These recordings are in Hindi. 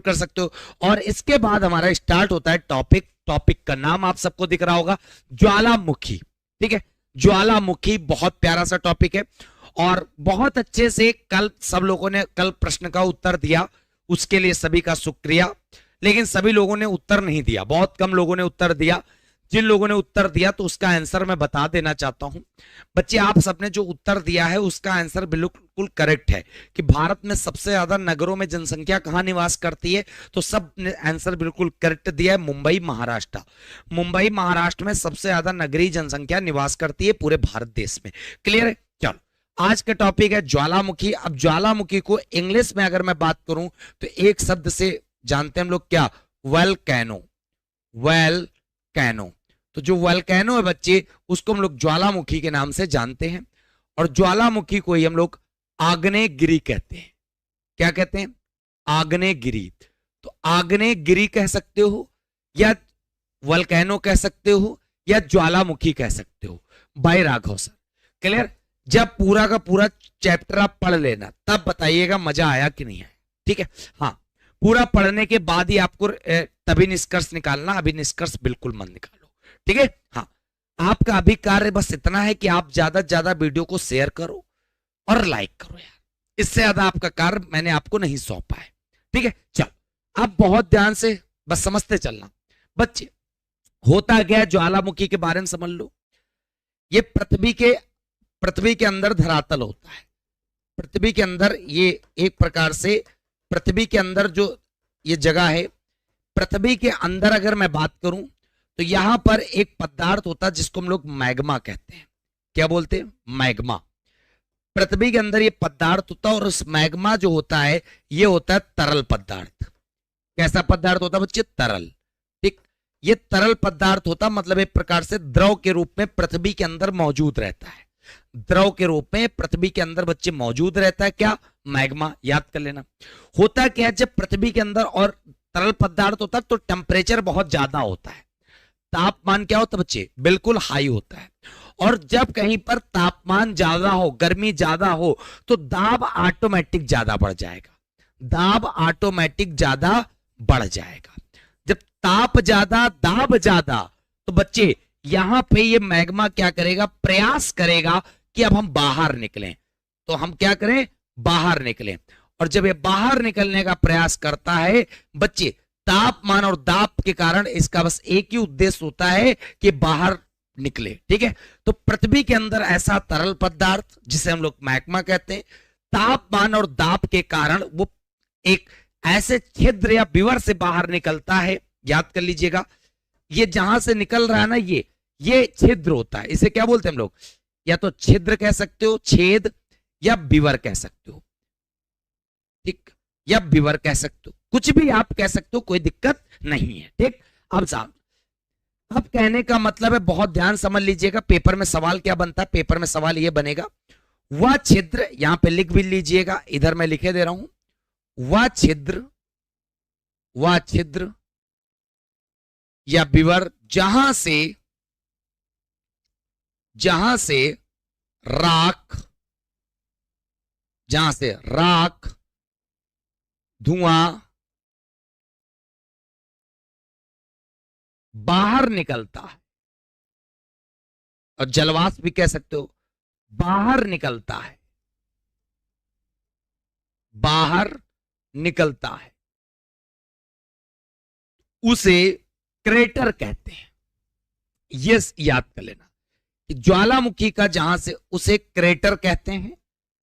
कर सकते हो। और इसके बाद हमारा स्टार्ट होता है टॉपिक। टॉपिक का नाम आप सबको दिख रहा होगा, ज्वालामुखी। ठीक है, ज्वालामुखी बहुत प्यारा सा टॉपिक है और बहुत अच्छे से कल सब लोगों ने कल प्रश्न का उत्तर दिया, उसके लिए सभी का शुक्रिया। लेकिन सभी लोगों ने उत्तर नहीं दिया, बहुत कम लोगों ने उत्तर दिया। जिन लोगों ने उत्तर दिया तो उसका आंसर मैं बता देना चाहता हूं। बच्चे आप सबने जो उत्तर दिया है उसका आंसर बिल्कुल करेक्ट है कि भारत में सबसे ज्यादा नगरों में जनसंख्या कहां निवास करती है, तो सब ने आंसर बिल्कुल करेक्ट दिया है, मुंबई महाराष्ट्र। मुंबई महाराष्ट्र में सबसे ज्यादा नगरीय जनसंख्या निवास करती है पूरे भारत देश में। क्लियर है? चलो, आज का टॉपिक है ज्वालामुखी। अब ज्वालामुखी को इंग्लिश में अगर मैं बात करूं तो एक शब्द से जानते हैं हम लोग, क्या? वोल्केनो। वोल्केनो। तो जो वोल्केनो है बच्चे, उसको हम लोग ज्वालामुखी के नाम से जानते हैं। और ज्वालामुखी को ही हम लोग आग्नेयगिरी कहते हैं। क्या कहते हैं? आग्नेयगिरी। तो आग्नेयगिरी कह सकते हो, या वोल्केनो कह सकते हो, या ज्वालामुखी कह सकते हो। By Raghav sir. क्लियर? जब पूरा का पूरा चैप्टर आप पढ़ लेना तब बताइएगा मजा आया कि नहीं आया। ठीक है? हाँ, पूरा पढ़ने के बाद ही आपको तभी निष्कर्ष निकालना, अभी निष्कर्ष बिल्कुल मत निकालो। ठीक है? हाँ, आपका अभी कार्य बस इतना है कि आप ज्यादा से ज्यादा वीडियो को शेयर करो और लाइक करो यार, इससे ज्यादा आपका कार्य मैंने आपको नहीं सौंपा है। ठीक है? चलो, आप बहुत ध्यान से बस समझते चलना। बच्चे, होता क्या है ज्वालामुखी के बारे में समझ लो। ये पृथ्वी के अंदर धरातल होता है। पृथ्वी के अंदर ये एक प्रकार से पृथ्वी के अंदर जो ये जगह है, पृथ्वी के अंदर अगर मैं बात करूं तो यहां पर एक पदार्थ होता है जिसको हम लोग मैग्मा कहते हैं। क्या बोलते हैं? मैग्मा। पृथ्वी के अंदर ये पदार्थ होता है और उस मैग्मा जो होता है ये होता है तरल पदार्थ। कैसा पदार्थ होता है बच्चे? तरल। ठीक, ये तरल पदार्थ होता मतलब एक प्रकार से द्रव के रूप में पृथ्वी के अंदर मौजूद रहता है। द्रव के रूप में पृथ्वी के अंदर बच्चे मौजूद रहता है। क्या? मैग्मा। याद कर लेना। होता क्या है, जब पृथ्वी के अंदर और तरल पदार्थ होता है तो टेम्परेचर बहुत ज्यादा होता है। तापमान क्या होता है बच्चे? बिल्कुल हाई होता है। और जब कहीं पर तापमान ज्यादा हो, गर्मी ज्यादा हो, तो दाब ऑटोमेटिक ज्यादा बढ़ जाएगा। दाब ऑटोमेटिक ज्यादा बढ़ जाएगा। जब ताप ज्यादा, दाब ज्यादा, तो बच्चे यहां पे ये मैग्मा क्या करेगा? प्रयास करेगा कि अब हम बाहर निकलें। तो हम क्या करें? बाहर निकलें। और जब ये बाहर निकलने का प्रयास करता है बच्चे, तापमान और दाब के कारण इसका बस एक ही उद्देश्य होता है कि बाहर निकले। ठीक है? तो पृथ्वी के अंदर ऐसा तरल पदार्थ जिसे हम लोग मैग्मा कहते हैं, तापमान और दाब के कारण वो एक ऐसे छिद्र या विवर से बाहर निकलता है। याद कर लीजिएगा, ये जहां से निकल रहा है ना, ये छिद्र होता है। इसे क्या बोलते हैं हम लोग? या तो छिद्र कह सकते हो, छेद, या विवर कह सकते हो। ठीक, या विवर कह सकते हो, कुछ भी आप कह सकते हो, कोई दिक्कत नहीं है। ठीक, अब साहब, अब कहने का मतलब है, बहुत ध्यान समझ लीजिएगा, पेपर में सवाल क्या बनता है। पेपर में सवाल ये बनेगा, वह छिद्र, यहां पे लिख भी लीजिएगा, इधर मैं लिखे दे रहा हूं, वह छिद्र या विवर जहां से राख, धुआं बाहर निकलता है, और जलवाष्प भी कह सकते हो, बाहर निकलता है, उसे क्रेटर कहते हैं। यस, याद कर लेना कि ज्वालामुखी का जहां से, उसे क्रेटर कहते हैं।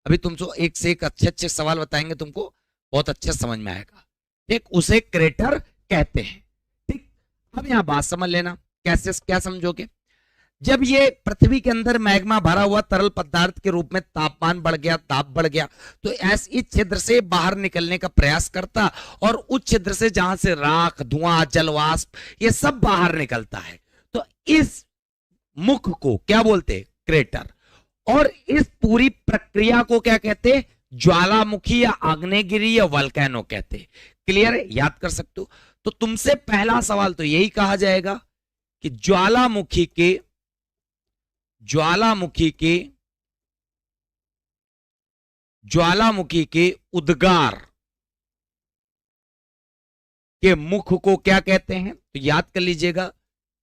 अभी तुमको एक से एक अच्छे अच्छे सवाल बताएंगे, तुमको बहुत अच्छे समझ में आएगा। ठीक, उसे क्रेटर कहते हैं। ठीक, अब यहां बात समझ लेना, कैसे क्या समझोगे? जब ये पृथ्वी के अंदर मैग्मा भरा हुआ तरल पदार्थ के रूप में तापमान बढ़ गया, ताप बढ़ गया, तो ऐसे इस छिद्र से बाहर निकलने का प्रयास करता, और उस छिद्र से जहां से राख, धुआं, जलवाष्प, ये सब बाहर निकलता है, तो इस मुख को क्या बोलते? क्रेटर। और इस पूरी प्रक्रिया को क्या कहते? ज्वालामुखी या आग्नेयगिरी या वोल्केनो कहते। क्लियर है? याद कर सकते हो। तो तुमसे पहला सवाल तो यही कहा जाएगा कि ज्वालामुखी के उद्गार के मुख को क्या कहते हैं? तो याद कर लीजिएगा,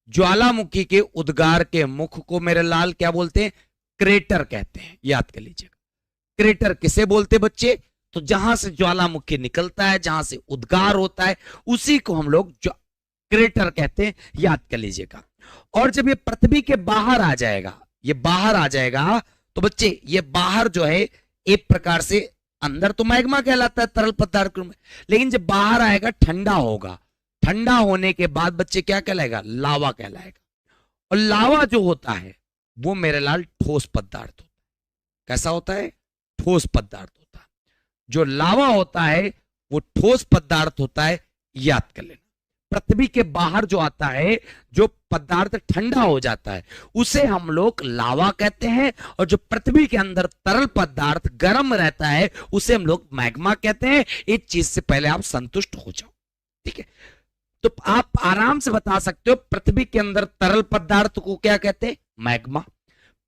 ज्वालामुखी के उद्गार के मुख को मेरे लाल क्या बोलते हैं? क्रेटर कहते हैं। याद कर लीजिएगा, क्रेटर किसे बोलते बच्चे? तो जहां से ज्वालामुखी निकलता है, जहां से उद्गार होता है, उसी को हम लोग क्रेटर कहते हैं। याद कर लीजिएगा। और जब ये पृथ्वी के बाहर आ जाएगा, ये बाहर आ जाएगा, तो बच्चे ये बाहर जो है एक प्रकार से, अंदर तो मैग्मा कहलाता है तरल पदार्थ में, लेकिन जब बाहर आएगा ठंडा होगा। ठंडा होने के बाद बच्चे क्या कहलाएगा? लावा कहलाएगा। और लावा जो होता है वो मेरे लाल ठोस पदार्थ होता है। कैसा होता है? ठोस पदार्थ होता है। जो लावा होता है वो ठोस पदार्थ होता है। याद कर लेना, पृथ्वी के बाहर जो आता है, जो पदार्थ ठंडा हो जाता है, उसे हम लोग लावा कहते हैं। और जो पृथ्वी के अंदर तरल पदार्थ गर्म रहता है, उसे हम लोग मैग्मा कहते हैं। इस चीज से पहले आप संतुष्ट हो जाओ, ठीक है? तो आप आराम से बता सकते हो, पृथ्वी के अंदर तरल पदार्थ को क्या कहते हैं? मैग्मा।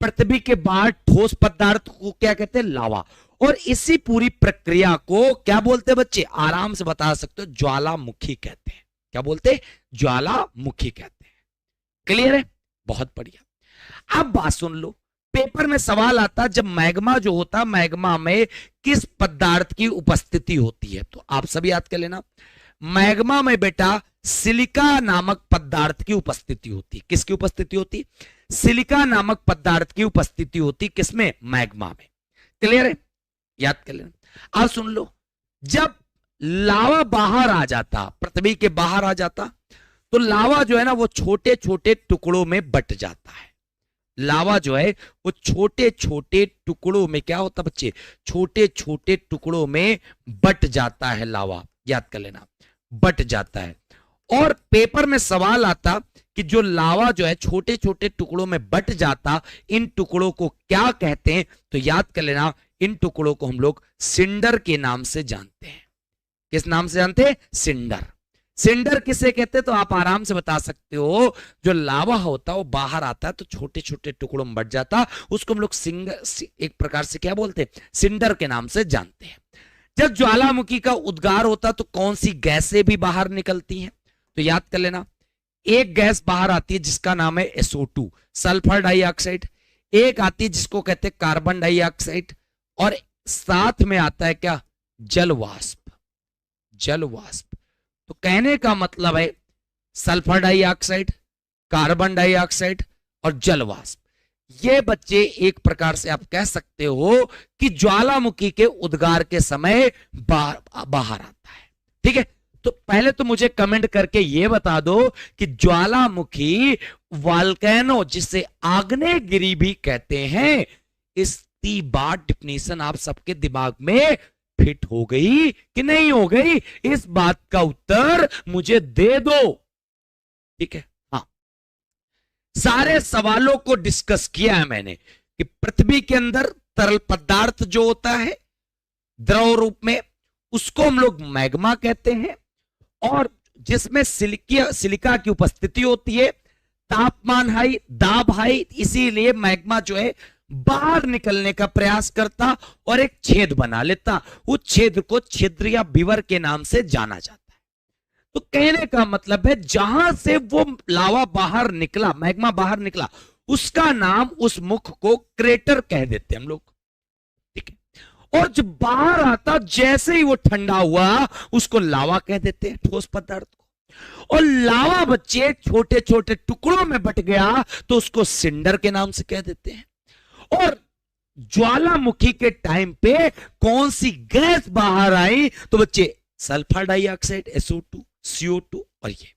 पृथ्वी के बाहर ठोस पदार्थ को क्या कहते हैं? लावा। और इसी पूरी प्रक्रिया को क्या बोलते हैं बच्चे? आराम से बता सकते हो, ज्वालामुखी कहते हैं। क्या बोलते हैं? ज्वालामुखी कहते हैं। क्लियर है? बहुत बढ़िया। अब बात सुन लो, पेपर में सवाल आता, जब मैग्मा जो होता है, मैग्मा में किस पदार्थ की उपस्थिति होती है? तो आप सभी याद कर लेना, मैग्मा में बेटा सिलिका नामक पदार्थ की उपस्थिति होती। किसकी उपस्थिति होती? सिलिका नामक पदार्थ की उपस्थिति होती। किसमें? मैग्मा में। क्लियर है? याद कर लेना। अब सुन लो, जब लावा बाहर आ जाता, पृथ्वी के बाहर आ जाता, तो लावा जो है ना वो छोटे छोटे टुकड़ों में बट जाता है। लावा जो है वो छोटे छोटे टुकड़ों में क्या होता बच्चे? छोटे छोटे टुकड़ों में बट जाता है लावा। याद कर लेना, बट जाता है। और पेपर में सवाल आता कि जो लावा जो है छोटे छोटे टुकड़ों में बट जाता, इन टुकड़ों को क्या कहते हैं? तो याद कर लेना, इन टुकड़ों को हम लोग सिंडर के नाम से जानते हैं। किस नाम से जानते हैं? सिंडर। सिंडर किसे कहते हैं? तो आप आराम से बता सकते हो, जो लावा होता है वो बाहर आता है तो छोटे छोटे टुकड़ों में बट जाता, उसको हम लोग एक प्रकार से क्या बोलते हैं? सिंडर के नाम से जानते हैं। जब ज्वालामुखी का उद्गार होता तो कौन सी गैसें भी बाहर निकलती हैं? तो याद कर लेना, एक गैस बाहर आती है जिसका नाम है SO2, सल्फर डाइऑक्साइड। एक आती है जिसको कहते हैं कार्बन डाइऑक्साइड। और साथ में आता है क्या? जल वाष्प। जल वाष्प। तो कहने का मतलब है सल्फर डाइऑक्साइड, कार्बन डाइऑक्साइड और जल वाष्प, ये बच्चे एक प्रकार से आप कह सकते हो कि ज्वालामुखी के उद्गार के समय बाहर आता है। ठीक है, तो पहले तो मुझे कमेंट करके ये बता दो कि ज्वालामुखी वॉल्केनो, जिसे आग्नेयगिरी भी कहते हैं, इसकी बात डिफिनेशन आप सबके दिमाग में फिट हो गई कि नहीं हो गई? इस बात का उत्तर मुझे दे दो। ठीक है, हाँ, सारे सवालों को डिस्कस किया है मैंने कि पृथ्वी के अंदर तरल पदार्थ जो होता है द्रव रूप में, उसको हम लोग मैग्मा कहते हैं। और जिसमें सिलिका की उपस्थिति होती है, तापमान हाई, दाब हाई, इसीलिए मैग्मा जो है बाहर निकलने का प्रयास करता और एक छेद बना लेता। उस छेद को छिद्र या विवर के नाम से जाना जाता है। तो कहने का मतलब है जहां से वो लावा बाहर निकला, मैग्मा बाहर निकला, उसका नाम, उस मुख को क्रेटर कह देते हैं हम लोग। ठीक है, और जब बाहर आता, जैसे ही वो ठंडा हुआ, उसको लावा कह देते हैं, ठोस पदार्थ को। और लावा बच्चे छोटे छोटे टुकड़ों में बट गया तो उसको सिंडर के नाम से कह देते हैं। और ज्वालामुखी के टाइम पे कौन सी गैस बाहर आई? तो बच्चे सल्फर डाइऑक्साइड, SO2, CO2। और ये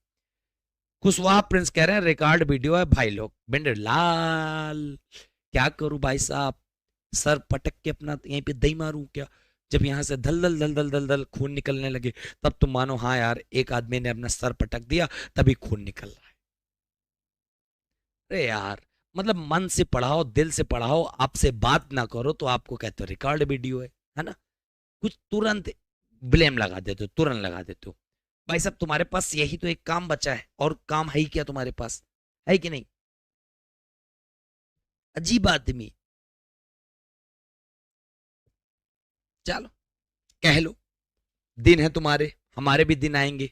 कुशवाहा प्रिंस कह रहे हैं रिकॉर्ड वीडियो है भाई लोग। बेंडर लाल क्या करूं भाई साहब, सर पटक के अपना यहीं पे दही मारूं क्या? जब यहां से धल धल धल धल धल धल खून निकलने लगे, तब तो मानो हाँ यार एक आदमी ने अपना सर पटक दिया तभी खून निकल रहा है। अरे यार, मतलब मन से पढ़ाओ, दिल से पढ़ाओ, आपसे बात ना करो तो आपको कहते हो रिकॉर्ड वीडियो है ना? कुछ तुरंत ब्लेम लगा देते हो, तुरंत लगा देते हो। भाई साहब तुम्हारे पास यही तो एक काम बचा है, और काम है ही क्या तुम्हारे पास? है कि नहीं? अजीब आदमी। चलो कह लो, दिन है तुम्हारे, हमारे भी दिन आएंगे।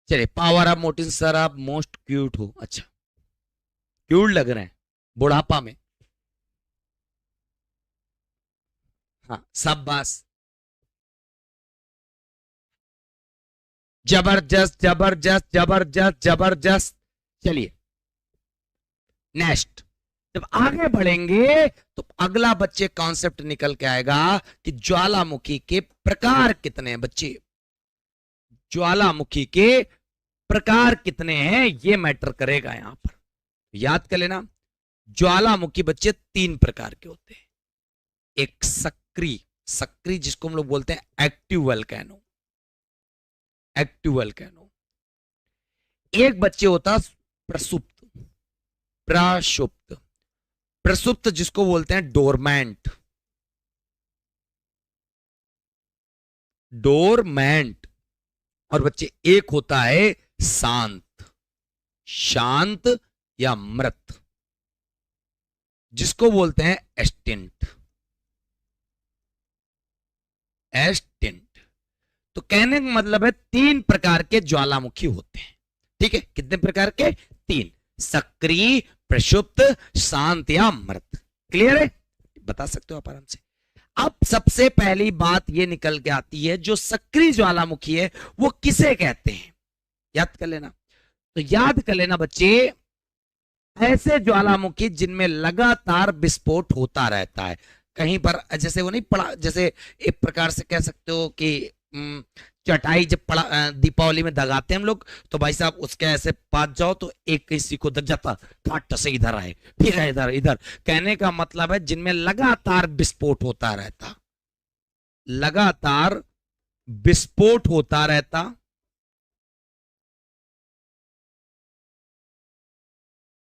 चलिए, पावर ऑफ मोटिव सर, आप मोस्ट क्यूट हो। अच्छा, क्यूट लग रहे हैं बुढ़ापा में। हाँ, शाबाश, जबरदस्त जबरदस्त जबरदस्त जबरदस्त। चलिए नेक्स्ट, जब आगे बढ़ेंगे तो अगला बच्चे कॉन्सेप्ट निकल के आएगा कि ज्वालामुखी के प्रकार कितने हैं। बच्चे, ज्वालामुखी के प्रकार कितने हैं ये मैटर करेगा यहां पर, याद कर लेना। ज्वालामुखी बच्चे 3 प्रकार के होते हैं। एक सक्रिय, सक्रिय जिसको हम लोग बोलते हैं एक्टिव वल्केनो, एक्टिव वल्केनो। एक बच्चे होता प्रसुप्त, प्रसुप्त, प्रसुप्त जिसको बोलते हैं डोरमेंट, डोरमेंट। और बच्चे एक होता है शांत, शांत या मृत, जिसको बोलते हैं एस्टिंट, एस्टिंट। तो कहने का मतलब है 3 प्रकार के ज्वालामुखी होते हैं। ठीक है, कितने प्रकार के? 3, सक्रिय, प्रक्षुब्ध, शांत या मृत। क्लियर है? बता सकते हो आप आराम से। अब सबसे पहली बात यह निकल के आती है, जो सक्रिय ज्वालामुखी है वो किसे कहते हैं? याद कर लेना। तो याद कर लेना बच्चे, ऐसे ज्वालामुखी जिनमें लगातार विस्फोट होता रहता है। कहीं पर जैसे वो नहीं पड़ा, जैसे एक प्रकार से कह सकते हो कि चटाई जब पड़ा दीपावली में दगाते हैं हम लोग, तो भाई साहब उसके ऐसे पास जाओ तो एक किसी को दग जाता, फट से इधर आए, फिर इधर इधर। कहने का मतलब है जिनमें लगातार विस्फोट होता रहता, लगातार विस्फोट होता रहता,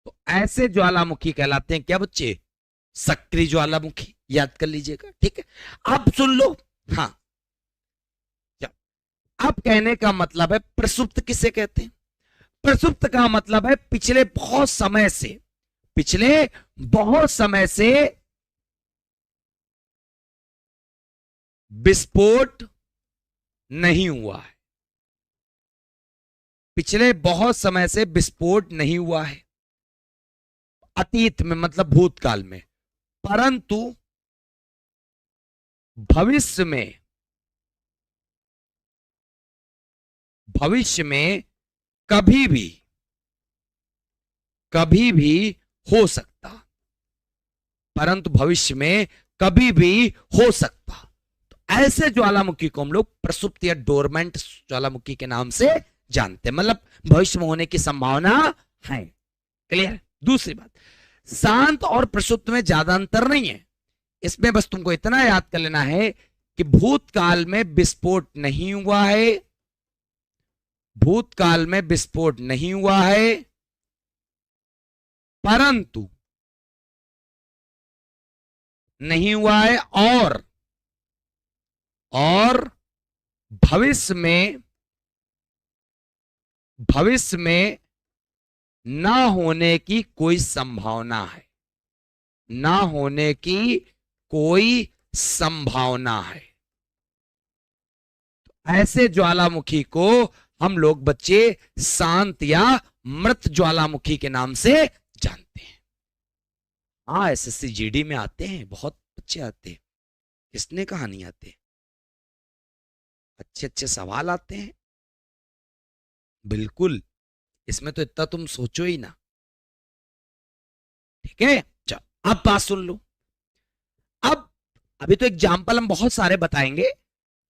तो ऐसे ज्वालामुखी कहलाते हैं क्या बच्चे? सक्रिय ज्वालामुखी। याद कर लीजिएगा, ठीक है। अब सुन लो, हाँ, अब कहने का मतलब है प्रसुप्त किसे कहते हैं? प्रसुप्त का मतलब है पिछले बहुत समय से, पिछले बहुत समय से विस्फोट नहीं हुआ है, पिछले बहुत समय से विस्फोट नहीं हुआ है अतीत में, मतलब भूतकाल में, परंतु भविष्य में, भविष्य में कभी भी हो सकता, परंतु भविष्य में कभी भी हो सकता। तो ऐसे ज्वालामुखी को हम लोग प्रसुप्त या डोरमेंट ज्वालामुखी के नाम से जानते हैं, मतलब भविष्य में होने की संभावना है। क्लियर? दूसरी बात, शांत और प्रसुप्त में ज्यादा अंतर नहीं है। इसमें बस तुमको इतना याद कर लेना है कि भूतकाल में विस्फोट नहीं हुआ है, भूतकाल में विस्फोट नहीं हुआ है, परंतु नहीं हुआ है, और भविष्य में ना होने की कोई संभावना है, ना होने की कोई संभावना है। ऐसे ज्वालामुखी को हम लोग बच्चे शांत या मृत ज्वालामुखी के नाम से जानते हैं। हाँ, एसएससी जीडी में आते हैं, बहुत बच्चे आते हैं, किसने कहा नहीं आते, अच्छे अच्छे सवाल आते हैं, बिल्कुल। इसमें तो इतना तुम सोचो ही ना, ठीक है। चलो अब बात सुन लो। अब अभी तो एग्जाम्पल हम बहुत सारे बताएंगे,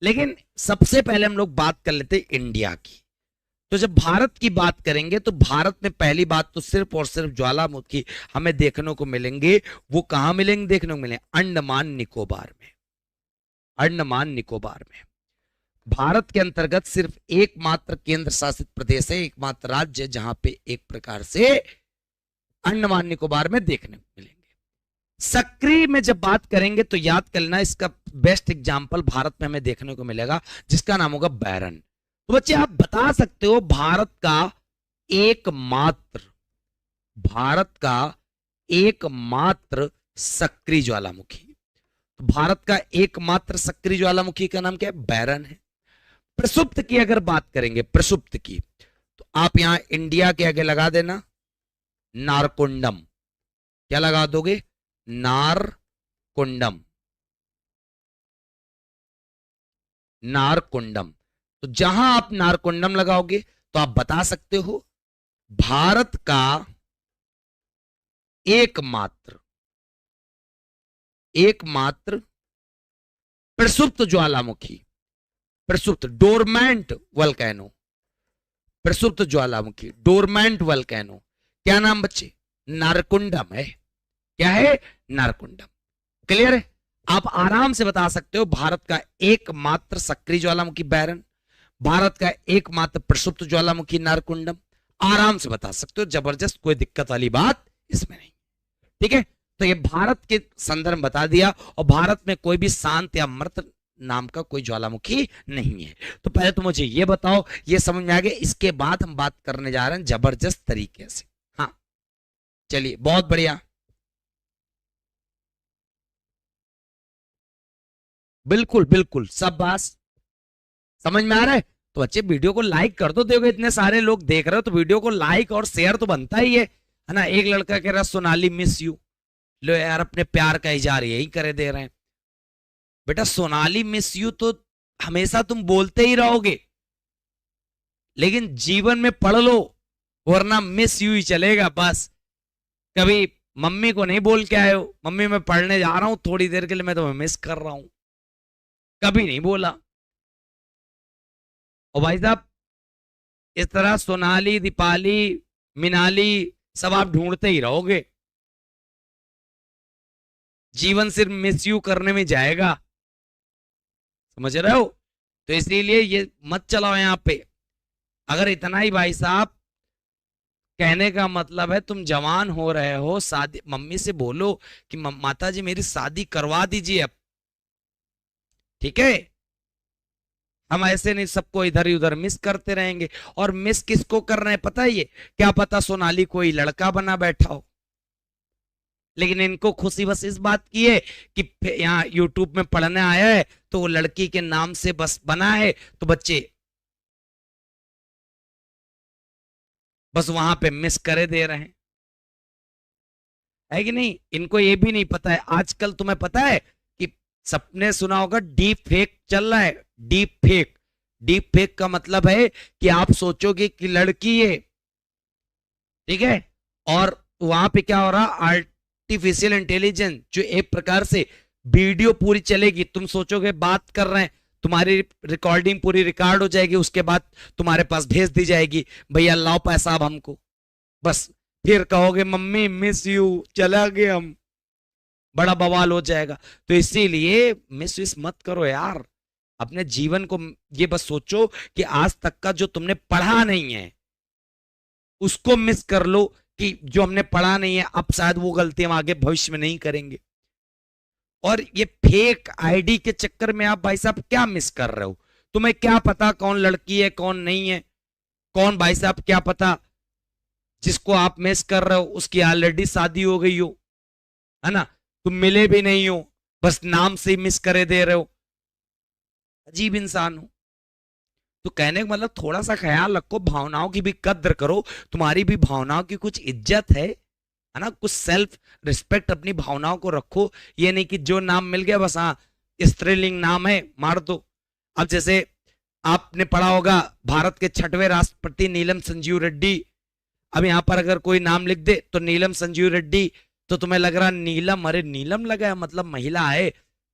लेकिन सबसे पहले हम लोग बात कर लेते हैं इंडिया की। तो जब भारत की बात करेंगे तो भारत में पहली बात तो सिर्फ और सिर्फ ज्वालामुखी हमें देखने को मिलेंगे। वो कहां मिलेंगे देखने को मिलेंगे? अंडमान निकोबार में, अंडमान निकोबार में। भारत के अंतर्गत सिर्फ एकमात्र केंद्र शासित प्रदेश है, एकमात्र राज्य जहां पे एक प्रकार से अंडमान निकोबार में देखने को मिलेंगे। सक्रिय में जब बात करेंगे तो याद कर लेना, इसका बेस्ट एग्जांपल भारत में हमें देखने को मिलेगा जिसका नाम होगा बैरन। तो बच्चे आप बता सकते हो भारत का एकमात्र सक्रिय ज्वालामुखी, तो भारत का एकमात्र सक्रिय ज्वालामुखी का नाम क्या है? बैरन है। प्रसुप्त की अगर बात करेंगे, प्रसुप्त की, आप यहां इंडिया के आगे लगा देना नारकुंडम। क्या लगा दोगे? नारकुंडम। नारकुंडम। तो जहां आप नारकुंडम लगाओगे तो आप बता सकते हो भारत का एकमात्र प्रसुप्त ज्वालामुखी, प्रसुप्त डोरमेंट वल्केनो, प्रसुप्त ज्वालामुखी डोरमेंट वल्केनो। क्या नाम बच्चे? नारकुंडम है। क्या है? नारकुंडम। क्लियर है? आप आराम से बता सकते हो भारत का एकमात्र सक्रिय ज्वालामुखी बैरन, भारत का एकमात्र प्रसुप्त ज्वालामुखी नारकुंडम। आराम से बता सकते हो, जबरदस्त, कोई दिक्कत वाली बात इसमें नहीं। ठीक है, तो ये भारत के संदर्भ में बता दिया। और भारत में कोई भी शांत या मृत नाम का कोई ज्वालामुखी नहीं है। तो पहले तो मुझे ये बताओ, ये समझ में आ गया। इसके बाद हम बात करने जा रहे हैं जबरदस्त तरीके से। हाँ चलिए, बहुत बढ़िया, बिल्कुल बिल्कुल, सब बात समझ में आ रहा है। तो बच्चे वीडियो को लाइक कर दो, देखो इतने सारे लोग देख रहे हो तो वीडियो को लाइक और शेयर तो बनता ही है ना। एक लड़का कह रहा सोनाली मिस यू, लो यार अपने प्यार का इजहार यही करे दे रहे हैं। बेटा सोनाली मिस यू तो हमेशा तुम बोलते ही रहोगे, लेकिन जीवन में पढ़ लो, वरना मिस यू ही चलेगा बस। कभी मम्मी को नहीं बोल के आए हो मम्मी मैं पढ़ने जा रहा हूं थोड़ी देर के लिए, मैं तुम्हें मिस कर रहा हूं, कभी नहीं बोला। और भाई साहब इस तरह सोनाली, दीपाली, मिनाली सब आप ढूंढते ही रहोगे, जीवन सिर्फ मिस यू करने में जाएगा। समझ रहे हो? तो इसीलिए ये मत चलाओ यहां पे। अगर इतना ही भाई साहब, कहने का मतलब है तुम जवान हो रहे हो, शादी मम्मी से बोलो कि माता जी मेरी शादी करवा दीजिए अब। ठीक है, हम ऐसे नहीं सबको इधर ही उधर मिस करते रहेंगे। और मिस किसको कर रहे हैं पता है? ये क्या पता सोनाली कोई लड़का बना बैठा हो, लेकिन इनको खुशी बस इस बात की है कि यहाँ यूट्यूब में पढ़ने आया है तो वो लड़की के नाम से बस बना है, तो बच्चे बस वहां पे मिस करे दे रहे हैं, है कि नहीं? इनको ये भी नहीं पता है आजकल, तुम्हें पता है कि सबने सुना होगा डीप फेक चल रहा है। डीप फेक, डीप फेक का मतलब है कि आप सोचोगे कि लड़की है, ठीक है, और वहां पे क्या हो रहा, आर्टिफिशियल इंटेलिजेंस जो एक प्रकार से वीडियो पूरी चलेगी, तुम सोचोगे बात कर रहे हैं, तुम्हारी रिकॉर्डिंग पूरी रिकॉर्ड हो जाएगी, उसके बाद तुम्हारे पास भेज दी जाएगी, भैया लाओ पैसा अब हमको, बस फिर कहोगे मम्मी मिस यू, चला गए हम, बड़ा बवाल हो जाएगा। तो इसीलिए मिस विस मत करो यार, अपने जीवन को ये बस सोचो कि आज तक का जो तुमने पढ़ा नहीं है उसको मिस कर लो, कि जो हमने पढ़ा नहीं है अब शायद वो गलती हम आगे भविष्य में नहीं करेंगे। और ये फेक आईडी के चक्कर में आप भाई साहब क्या मिस कर रहे हो? तुम्हें क्या पता कौन लड़की है कौन नहीं है? कौन भाई साहब क्या पता जिसको आप मिस कर रहे हो उसकी ऑलरेडी शादी हो गई हो, है ना, तुम मिले भी नहीं हो, बस नाम से ही मिस करे दे रहे हो। अजीब इंसान हो। तो कहने का मतलब थोड़ा सा ख्याल रखो, भावनाओं की भी कद्र करो, तुम्हारी भी भावनाओं की कुछ इज्जत है ना, कुछ सेल्फ रिस्पेक्ट अपनी भावनाओं को रखो। ये नहीं कि जो नाम मिल गया बस हाँ स्त्रीलिंग नाम है मार दो। अब जैसे आपने पढ़ा होगा भारत के 6वें राष्ट्रपति नीलम संजीव रेड्डी, अब यहां पर अगर कोई नाम लिख दे तो नीलम संजीव रेड्डी, तो तुम्हें लग रहा नीलम, अरे नीलम लगा है मतलब महिला है।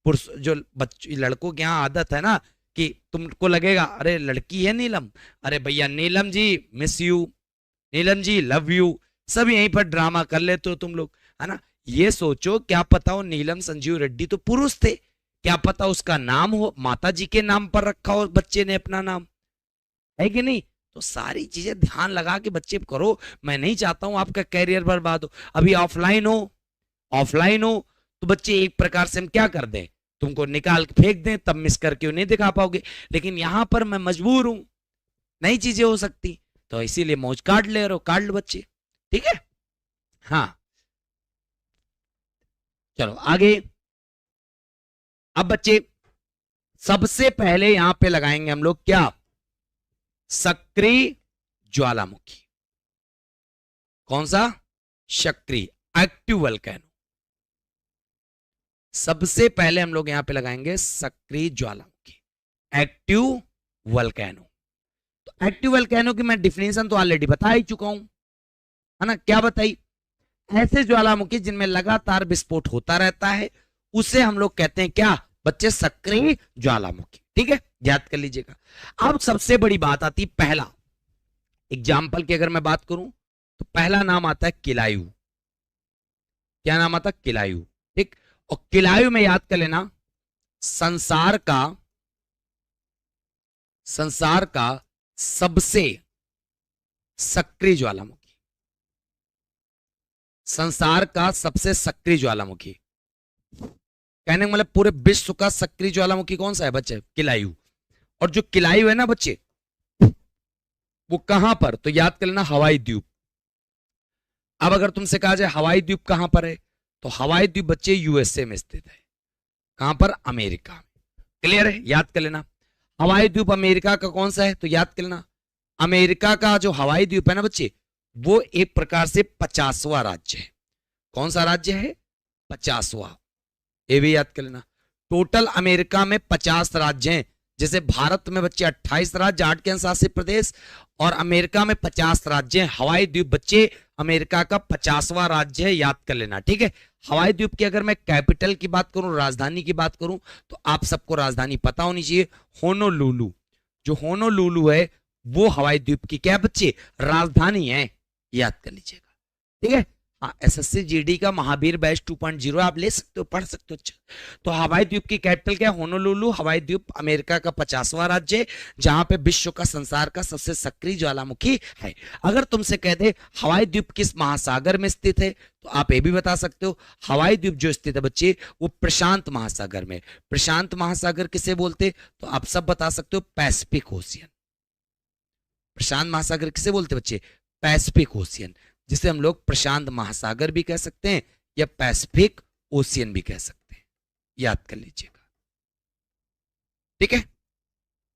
पुरुष जो बच्चे लड़कों के यहाँ आदत है ना कि तुमको लगेगा अरे लड़की है नीलम, अरे भैया Neelam ji miss you, Neelam ji love you, सब यहीं पर ड्रामा कर लेते हो तुम लोग, है ना। ये सोचो क्या पता हो नीलम संजीव रेड्डी तो पुरुष थे, क्या पता उसका नाम हो माता जी के नाम पर रखा हो बच्चे ने अपना नाम, है कि नहीं? तो सारी चीजें ध्यान लगा के बच्चे करो। मैं नहीं चाहता हूं आपका कैरियर बर्बाद हो। अभी ऑफलाइन हो तो बच्चे एक प्रकार से हम क्या कर दें, तुमको निकाल के फेंक दें, तब मिस करके नहीं दिखा पाओगे। लेकिन यहां पर मैं मजबूर हूं, नई चीजें हो सकती, तो इसीलिए मौज काट ले रहे हो, काट लो बच्चे, ठीक है। हाँ चलो आगे। अब बच्चे सबसे पहले यहां पे लगाएंगे हम लोग क्या, सक्रिय ज्वालामुखी। कौन सा? सक्रिय, एक्टिव वल्केनो। सबसे पहले हम लोग यहां पे लगाएंगे सक्रिय ज्वालामुखी, एक्टिव वल्केनो। तो एक्टिव वल्केनो की मैं डिफिनेशन तो ऑलरेडी बता ही चुका हूं, है ना। क्या बताई? ऐसे ज्वालामुखी जिनमें लगातार विस्फोट होता रहता है, उसे हम लोग कहते हैं क्या बच्चे? सक्रिय ज्वालामुखी। ठीक है, याद कर लीजिएगा। अब सबसे बड़ी बात आती, पहला एग्जाम्पल की अगर मैं बात करूं तो पहला नाम आता है किलायु। क्या नाम आता है? किलायु। ठीक, और किलायु में याद कर लेना संसार का सबसे सक्रिय ज्वालामुखी, संसार का सबसे सक्रिय ज्वालामुखी। कहने का मतलब पूरे विश्व का सक्रिय ज्वालामुखी कौन सा है बच्चे? किलायु। और जो किलायु है ना बच्चे, वो कहां पर? तो याद कर लेना हवाई द्वीप। अब अगर तुमसे कहा जाए हवाई द्वीप कहां पर है, तो हवाई द्वीप बच्चे यूएसए में स्थित है। कहां पर? अमेरिका। क्लियर है, याद कर लेना। हवाई द्वीप अमेरिका का कौन सा है? तो याद कर लेना अमेरिका का जो हवाई द्वीप है ना बच्चे, वो एक प्रकार से 50वां राज्य है। कौन सा राज्य है? 50वां। ये भी याद कर लेना। टोटल अमेरिका में 50 राज्य हैं। जैसे भारत में बच्चे 28 राज्य, 8 केंद्र शासित प्रदेश, और अमेरिका में 50 राज्य हैं। हवाई द्वीप बच्चे अमेरिका का 50वां राज्य है, याद कर लेना। ठीक है, हवाई द्वीप की अगर मैं कैपिटल की बात करूं, राजधानी की बात करूं, तो आप सबको राजधानी पता होनी चाहिए, होनोलुलु। जो होनोलुलु है वो हवाई द्वीप की क्या बच्चे? राजधानी है, याद कर लीजिएगा। ठीक है, हाँ, एसएससी जीडी का महावीर बैच 2.0 आप ले सकते हो, पढ़ सकते हो। अच्छा, तो हवाई द्वीप की कैपिटल क्या है? होनोलुलु। हवाई द्वीप अमेरिका का 50वां राज्य है, जहां पे विश्व का, संसार का सबसे सक्रिय ज्वालामुखी है। अगर तुमसे कह दे हवाई द्वीप किस महासागर में स्थित है, तो आप ये भी बता सकते हो। हवाई द्वीप जो स्थित है बच्चे, वो प्रशांत महासागर में। प्रशांत महासागर किसे बोलते? तो आप सब बता सकते हो, पैसिफिक ओशियन। प्रशांत महासागर किसे बोलते बच्चे? पैसिफिक ओशियन, जिसे हम लोग प्रशांत महासागर भी कह सकते हैं या पैसिफिक ओशियन भी कह सकते हैं, याद कर लीजिएगा। ठीक है,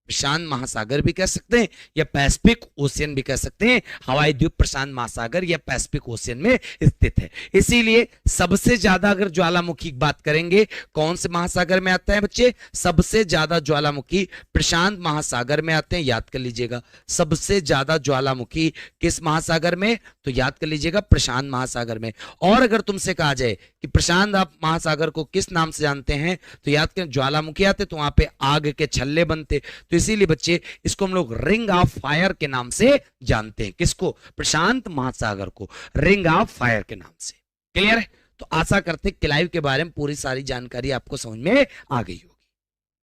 प्रशांत महासागर भी कह सकते हैं या पैसिफिक ओशियन भी कह सकते हैं। हवाई द्वीप प्रशांत महासागर या पैसिफिक ओशियन में स्थित है। इसीलिए सबसे ज्यादा अगर ज्वालामुखी की बात करेंगे, कौन से महासागर में आता है बच्चे? सबसे ज्यादा ज्वालामुखी प्रशांत महासागर में आते हैं, याद कर लीजिएगा। सबसे ज्यादा ज्वालामुखी किस महासागर में? तो याद कर लीजिएगा प्रशांत महासागर में। और अगर तुमसे कहा जाए कि प्रशांत आप महासागर को किस नाम से जानते हैं, तो याद करें ज्वालामुखी आते तो वहां पे आग के छल्ले बनते। तो इसीलिए बच्चे इसको हम लोग रिंग ऑफ फायर के नाम से जानते हैं। किसको? प्रशांत महासागर को रिंग ऑफ फायर के नाम से। क्लियर है? तो आशा करते किलायु के बारे में पूरी सारी जानकारी आपको समझ में आ गई होगी।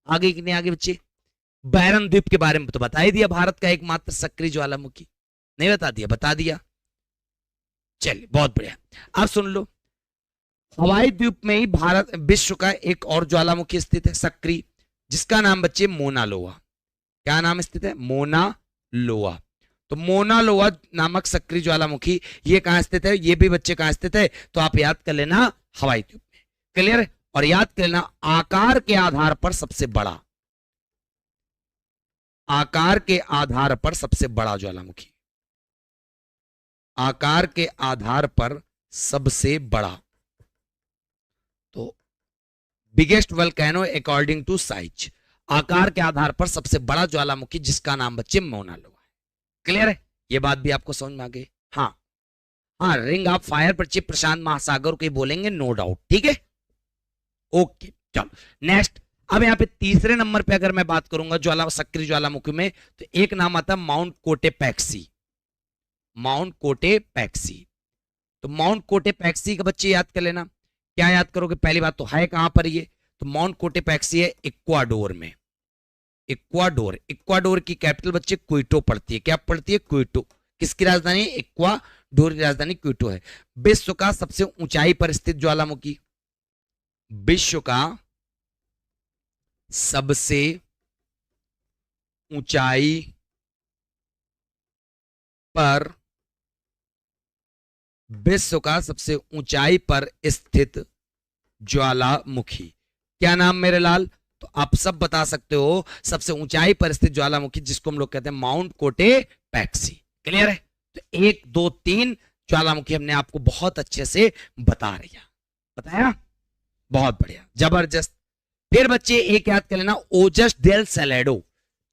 आगे कि नहीं आगे बच्चे? बैरन द्वीप के बारे में तो बता ही दिया, भारत का एकमात्र सक्रिय ज्वालामुखी। नहीं बता दिया? बता दिया। चलिए, बहुत बढ़िया। अब सुन लो, हवाई द्वीप में ही भारत विश्व का एक और ज्वालामुखी स्थित है सक्रिय, जिसका नाम बच्चे मोना लोआ। क्या नाम स्थित है? मोना लोआ। तो मोना लोआ नामक सक्रिय ज्वालामुखी ये कहां स्थित है? ये भी बच्चे कहां स्थित है? तो आप याद कर लेना हवाई द्वीप में। क्लियर? और याद कर लेना आकार के आधार पर सबसे बड़ा, आकार के आधार पर सबसे बड़ा ज्वालामुखी, आकार के आधार पर सबसे बड़ा। तो biggest volcano according to size, आकार के आधार पर सबसे बड़ा ज्वालामुखी, जिसका नाम बच्चे मोना लोआ है। क्लियर है? ये बात भी आपको समझ में आ गई। हाँ हाँ, रिंग ऑफ फायर बच्चे प्रशांत महासागर को ही बोलेंगे, नो डाउट। ठीक है, ओके। चलो नेक्स्ट। अब यहाँ पे तीसरे नंबर पे अगर मैं बात करूंगा सक्रिय ज्वालामुखी में, तो एक नाम आता है माउंट कोटेपेक्सी। माउंट कोटेपेक्सी। तो माउंट कोटेपेक्सी का बच्चे याद कर लेना। क्या याद करोगे? पहली बात तो है कहां पर ये? तो माउंट कोटेपेक्सी है इक्वाडोर में। इक्वाडोर, इक्वाडोर की कैपिटल बच्चे क्विटो पड़ती है। क्या पड़ती है? क्विटो। किसकी राजधानी? इक्वाडोर की राजधानी क्विटो है। विश्व का सबसे ऊंचाई पर स्थित ज्वालामुखी, विश्व का सबसे ऊंचाई पर, विश्व का सबसे ऊंचाई पर स्थित ज्वालामुखी। क्या नाम मेरे लाल? तो आप सब बता सकते हो, सबसे ऊंचाई पर स्थित ज्वालामुखी जिसको हम लोग कहते हैं माउंट कोटेपेक्सी। क्लियर है? तो 1 2 3 ज्वालामुखी हमने आपको बहुत अच्छे से बताया। बहुत बढ़िया, जबरदस्त। फिर बच्चे एक याद कर लेना, ओजस डेल सैलेडो।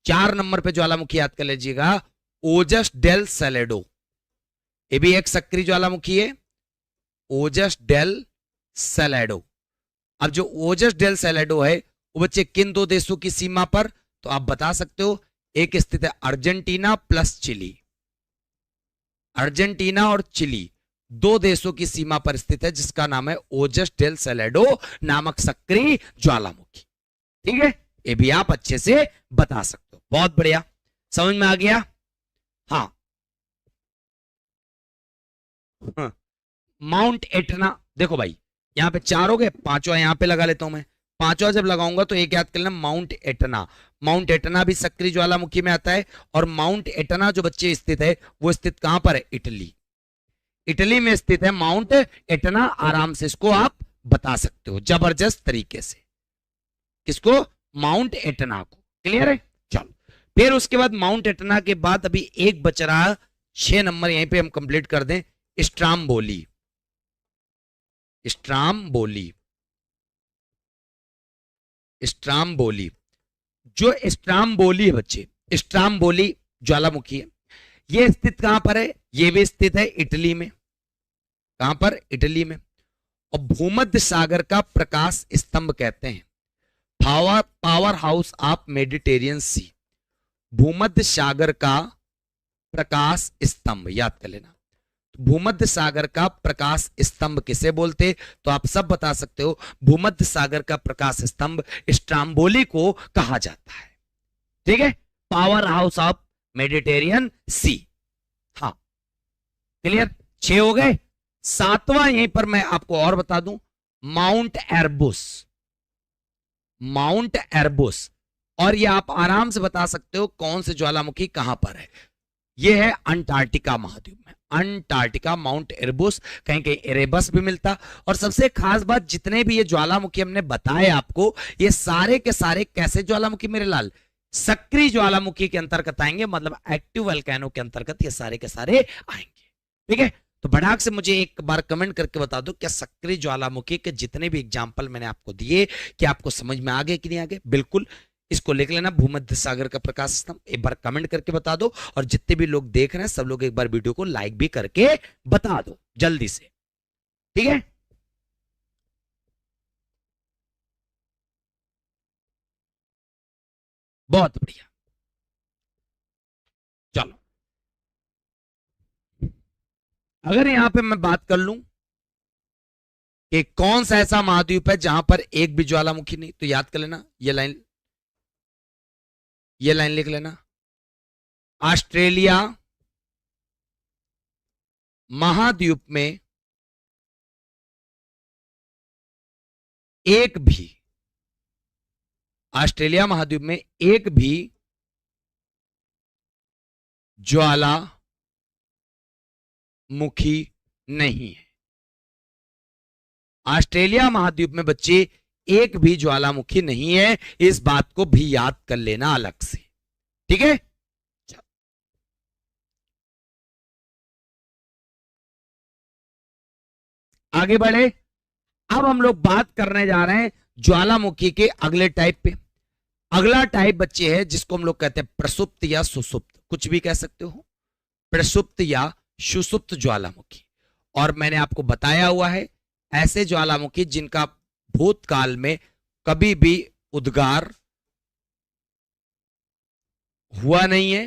4 नंबर पे ज्वालामुखी याद कर लीजिएगा, ओजस डेल सैलेडो। ये भी एक सक्रिय ज्वालामुखी है, ओजस डेल सैलेडो। अब जो ओजस डेल सैलेडो है वो बच्चे किन 2 देशों की सीमा पर, तो आप बता सकते हो, एक स्थित है अर्जेंटीना प्लस चिली। अर्जेंटीना और चिली 2 देशों की सीमा पर स्थित है, जिसका नाम है ओजस डेल सैलेडो नामक सक्रिय ज्वालामुखी। ठीक है, ये भी आप अच्छे से बता सकते हो। बहुत बढ़िया, समझ में आ गया? हाँ, माउंट एटना। देखो भाई, यहां पे 4 हो गए, 5वां यहां पे लगा लेता हूं मैं। 5वां जब लगाऊंगा तो एक याद कर लेना, माउंट एटना। माउंट एटना भी सक्रिय ज्वालामुखी में आता है। और माउंट एटना जो बच्चे स्थित है, वो स्थित कहां पर है? इटली। इटली में स्थित है माउंट एटना। आराम से इसको आप बता सकते हो जबरदस्त तरीके से। किसको? माउंट एटना को। क्लियर है? चलो, फिर उसके बाद माउंट एटना के बाद अभी एक बच रहा, 6 नंबर यहीं पे हम कंप्लीट कर दें, स्ट्राम्बोली। Stromboli, Stromboli. जो स्ट्राम्बोली है बच्चे, स्ट्राम्बोली ज्वालामुखी है, ये स्थित कहां पर है? ये भी स्थित है इटली में। कहां पर? इटली में। और भूमध्य सागर का प्रकाश स्तंभ कहते हैं, पावर हाउस ऑफ मेडिटेरियन सी। भूमध्य सागर का प्रकाश स्तंभ याद कर लेना। भूमध्य सागर का प्रकाश स्तंभ किसे बोलते? तो आप सब बता सकते हो, भूमध्य सागर का प्रकाश स्तंभ स्ट्राम्बोली को कहा जाता है। ठीक है, पावर हाउस ऑफ मेडिटेरियन सी। हाँ, क्लियर? 6 हो गए। 7वां यहीं पर मैं आपको और बता दूं, माउंट एरबुस। माउंट एरबुस, और ये आप आराम से बता सकते हो कौन से ज्वालामुखी कहां पर है। ये है अंटार्कटिका महाद्वीप में। अंटार्कटिका, माउंट एरबुस, कहीं कहीं एरेबस भी मिलता। और सबसे खास बात, जितने भी ये ज्वालामुखी हमने बताए आपको, ये सारे के सारे कैसे ज्वालामुखी मेरे लाल? सक्रिय ज्वालामुखी के अंतर्गत आएंगे, मतलब एक्टिव वोल्केनो के अंतर्गत ये सारे के सारे आएंगे। ठीक है, तो भड़ाक से मुझे एक बार कमेंट करके बता दो, क्या सक्रिय ज्वालामुखी के जितने भी एग्जाम्पल मैंने आपको दिए, क्या आपको समझ में आ गए कि नहीं आ गए? बिल्कुल, इसको लिख लेना, भूमध्य सागर का प्रकाश स्तंभ। एक बार कमेंट करके बता दो, और जितने भी लोग देख रहे हैं सब लोग एक बार वीडियो को लाइक भी करके बता दो जल्दी से। ठीक है, बहुत बढ़िया। चलो, अगर यहां पे मैं बात कर लूं कि कौन सा ऐसा महाद्वीप है जहां पर एक भी ज्वालामुखी नहीं, तो याद कर लेना, ये लाइन लिख लेना, ऑस्ट्रेलिया महाद्वीप में एक भी, ऑस्ट्रेलिया महाद्वीप में एक भी ज्वालामुखी नहीं है। ऑस्ट्रेलिया महाद्वीप में बच्चे एक भी ज्वालामुखी नहीं है, इस बात को भी याद कर लेना अलग से। ठीक है, आगे बढ़े। अब हम लोग बात करने जा रहे हैं ज्वालामुखी के अगले टाइप पे। अगला टाइप बच्चे है जिसको हम लोग कहते हैं प्रसुप्त या सुसुप्त, कुछ भी कह सकते हो, प्रसुप्त या सुसुप्त ज्वालामुखी। और मैंने आपको बताया हुआ है, ऐसे ज्वालामुखी जिनका भूतकाल में कभी भी उद्गार हुआ नहीं है,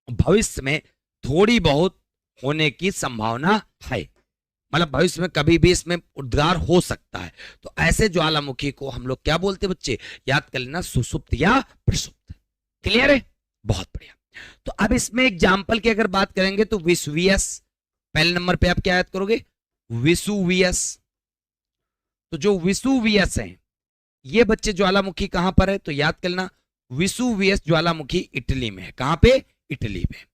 भविष्य में थोड़ी बहुत होने की संभावना है, मतलब भविष्य में कभी भी इसमें उद्गार हो सकता है। तो ऐसे ज्वालामुखी को हम लोग क्या बोलते हैं बच्चे? याद कर लेना, सुसुप्त या प्रसुप्त। क्लियर है? बहुत बढ़िया। तो अब इसमें एग्जाम्पल की अगर बात करेंगे तो विसुवियस, पहले नंबर पे आप क्या याद करोगे? विसुवियस। तो जो विसुवियस है, ये बच्चे ज्वालामुखी कहां पर है? तो याद कर लेना, विसुवियस ज्वालामुखी इटली में है। कहां पे? इटली में।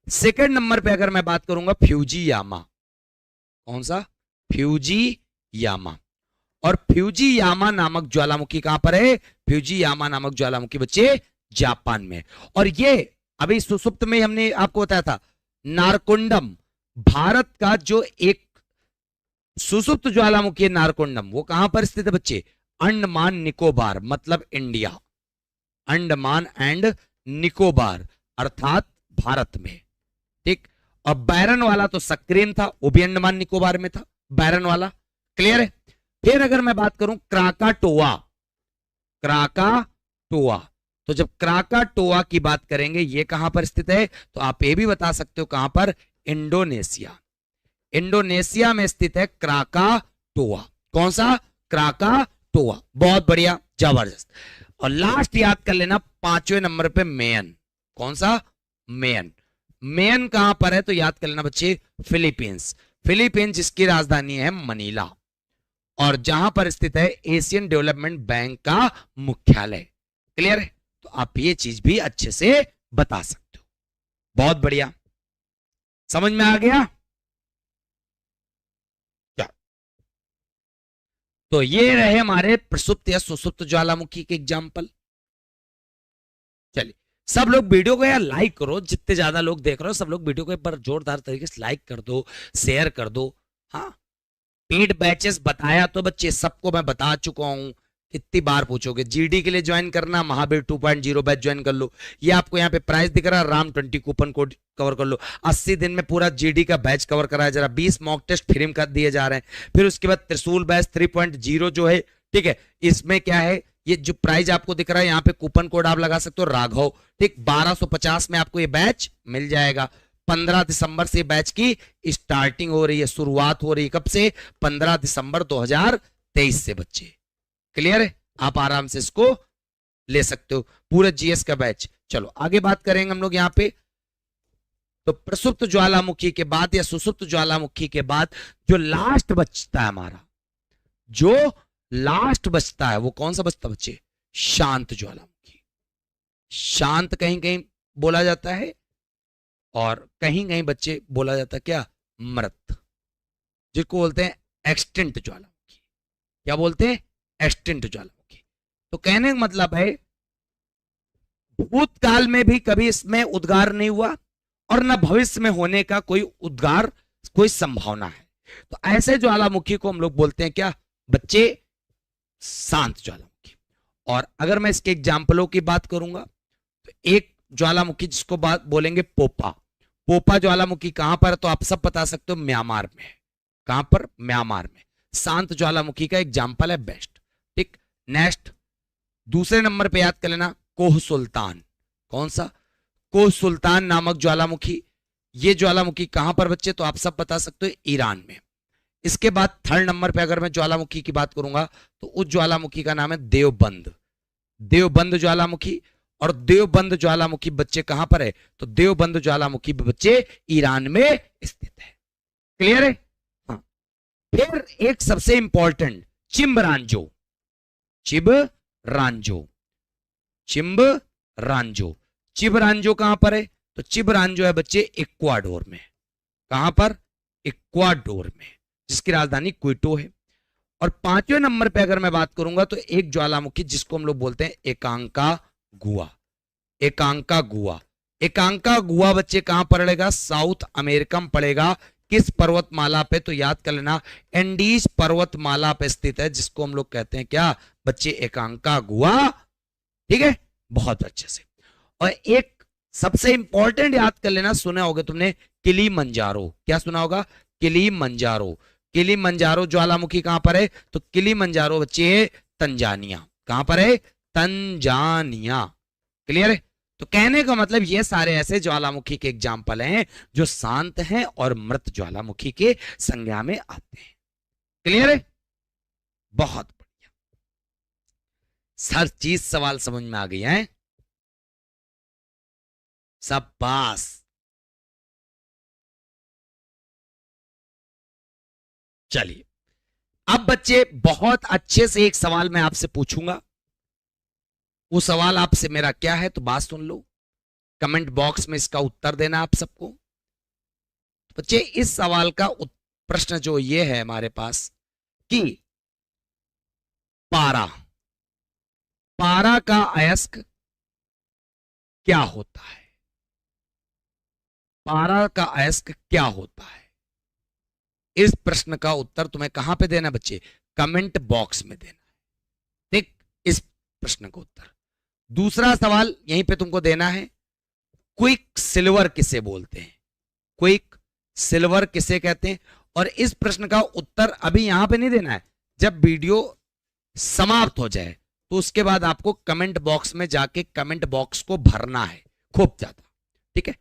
सेकंड नंबर पे अगर मैं बात करूंगा, फ्यूजियामा। कौन सा? फ्यूजियामा। और फ्यूजियामा नामक ज्वालामुखी कहां पर है? फ्यूजियामा नामक ज्वालामुखी बच्चे जापान में। और ये अभी सुसुप्त में हमने आपको बताया था, नारकुंडम भारत का जो एक सुसुप्त ज्वालामुखी है नारकुंडम, वो कहां पर स्थित है बच्चे? अंडमान निकोबार, मतलब इंडिया, अंडमान एंड निकोबार अर्थात भारत में। ठीक। और बैरन वाला तो सक्रीन था, वो भी अंडमान निकोबार में था, बैरन वाला। क्लियर है? फिर अगर मैं बात करूं क्राकाटोआ, क्राकाटोआ, तो जब क्राकाटोआ की बात करेंगे ये कहां पर स्थित है? तो आप ये भी बता सकते हो कहां पर? इंडोनेशिया, इंडोनेशिया में स्थित है क्राकाटोआ। कौन सा? क्राकाटोआ। बहुत बढ़िया, जबरदस्त। और लास्ट याद कर लेना 5वें नंबर पे मेयन। कौन सा? मेयन। मेयन कहां पर है? तो याद कर लेना बच्चे, फिलीपींस। फिलीपींस जिसकी राजधानी है मनीला, और जहां पर स्थित है एशियन डेवलपमेंट बैंक का मुख्यालय। क्लियर है? तो आप ये चीज भी अच्छे से बता सकते हो। बहुत बढ़िया, समझ में आ गया? तो ये रहे हमारे प्रसुप्त या सुसुप्त ज्वालामुखी के एग्जाम्पल। चलिए, सब लोग वीडियो को यार लाइक करो, जितने ज्यादा लोग देख रहे हो सब लोग वीडियो को एक बार जोरदार तरीके से लाइक कर दो, शेयर कर दो। हाँ, पेड बैचेस बताया तो बच्चे सबको मैं बता चुका हूं। कितनी बार पूछोगे? जीडी के लिए ज्वाइन करना, महावीर 2.0 बैच ज्वाइन कर लो। ये आपको यहाँ पे प्राइस दिख रहा है, राम 20 कूपन कोड कवर कर लो। 80 दिन में पूरा जीडी का बैच कवर कराया जा रहा है, 20 मॉक टेस्ट फ्री में कर दिए जा रहे हैं। फिर उसके बाद त्रिशूल बैच 3.0 जो है, ठीक है, इसमें क्या है, ये जो प्राइस आपको दिख रहा है यहाँ पे कूपन कोड आप लगा सकते हो राघव। ठीक, 1250 में आपको ये बैच मिल जाएगा। 15 दिसंबर से बैच की स्टार्टिंग हो रही है, शुरुआत हो रही है। कब से? 15 दिसंबर 2023 से बच्चे। क्लियर है? आप आराम से इसको ले सकते हो, पूरा जीएस का बैच। चलो आगे बात करेंगे हम लोग यहाँ पे। तो प्रसुप्त ज्वालामुखी के बाद या सुसुप्त ज्वालामुखी के बाद जो लास्ट बचता है हमारा, जो लास्ट बचता है वो कौन सा बचता बच्चे? शांत ज्वालामुखी। शांत कहीं कहीं बोला जाता है और कहीं कहीं बच्चे बोला जाता है क्या? मृत, जिसको बोलते हैं एक्सटिंक्ट ज्वालामुखी। क्या बोलते हैं? एक्सटिंक्ट ज्वालामुखी। तो कहने का मतलब है भूतकाल में भी कभी इसमें उद्गार नहीं हुआ और न भविष्य में होने का कोई उद्गार, कोई संभावना है। तो ऐसे ज्वालामुखी को हम लोग बोलते हैं क्या बच्चे? शांत ज्वालामुखी। और अगर मैं इसके एग्जाम्पलों की बात करूंगा तो एक ज्वालामुखी जिसको बात बोलेंगे पोपा। पोपा ज्वालामुखी कहां पर? तो आप सब बता सकते हो म्यांमार में। कहां पर? म्यांमार में। शांत ज्वालामुखी का एग्जाम्पल है बेस्ट। ठीक, नेक्स्ट दूसरे नंबर पे याद कर लेना कोह सुल्तान। कौन सा? कोह सुल्तान नामक ज्वालामुखी। ये ज्वालामुखी कहां पर बच्चे? तो आप सब बता सकते हो ईरान में। इसके बाद थर्ड नंबर पे अगर मैं ज्वालामुखी की बात करूंगा तो उस ज्वालामुखी का नाम है देवबंद। देवबंद ज्वालामुखी। और देवबंद ज्वालामुखी बच्चे कहां पर है? तो देवबंद ज्वालामुखी बच्चे ईरान में स्थित है। क्लियर है? हाँ। फिर एक सबसे इंपॉर्टेंट चिम्बरांजो। चिबरांजो, चिम्बरांजो। चिबरांजो कहां पर है? तो चिबरांजो है बच्चे इक्वाडोर में। कहां पर? इक्वाडोर में, जिसकी राजधानी क्विटो है। और 5वें नंबर पे अगर मैं बात करूंगा तो एक ज्वालामुखी जिसको हम लोग बोलते हैं एकांका गुआ। एकांका गुआ। एकांका गुआ बच्चे कहां पड़ेगा? साउथ अमेरिका में पड़ेगा। किस पर्वतमाला पे? तो याद कर लेना एंडीज पर्वतमाला पे स्थित है, जिसको हम लोग कहते हैं क्या बच्चे? एकांका गुआ। ठीक है, बहुत अच्छे से। और एक सबसे इंपॉर्टेंट याद कर लेना, सुना होगा तुमने किलीमंजारो। क्या सुना होगा? किलीमंजारो। किलीमंजारो ज्वालामुखी कहां पर है? तो किलीमंजारो बच्चे तंजानिया। कहां पर है? तंजानिया। क्लियर है? तो कहने का मतलब ये सारे ऐसे ज्वालामुखी के एग्जाम्पल हैं जो शांत हैं और मृत ज्वालामुखी के संज्ञा में आते हैं। क्लियर है? बहुत बढ़िया, हर चीज सवाल समझ में आ गई है। सब पास। चलिए, अब बच्चे बहुत अच्छे से एक सवाल मैं आपसे पूछूंगा। वो सवाल आपसे मेरा क्या है तो बात सुन लो, कमेंट बॉक्स में इसका उत्तर देना आप सबको। बच्चे इस सवाल का प्रश्न जो ये है हमारे पास कि पारा, पारा का अयस्क क्या होता है? पारा का अयस्क क्या होता है? इस प्रश्न का उत्तर तुम्हें कहां पे देना बच्चे? कमेंट बॉक्स में देना है। ठीक, इस प्रश्न का उत्तर। दूसरा सवाल यहीं पे तुमको देना है, क्विक सिल्वर किसे बोलते हैं? क्विक सिल्वर किसे कहते हैं? और इस प्रश्न का उत्तर अभी यहां पे नहीं देना है, जब वीडियो समाप्त हो जाए तो उसके बाद आपको कमेंट बॉक्स में जाके कमेंट बॉक्स को भरना है खूब ज्यादा। ठीक है,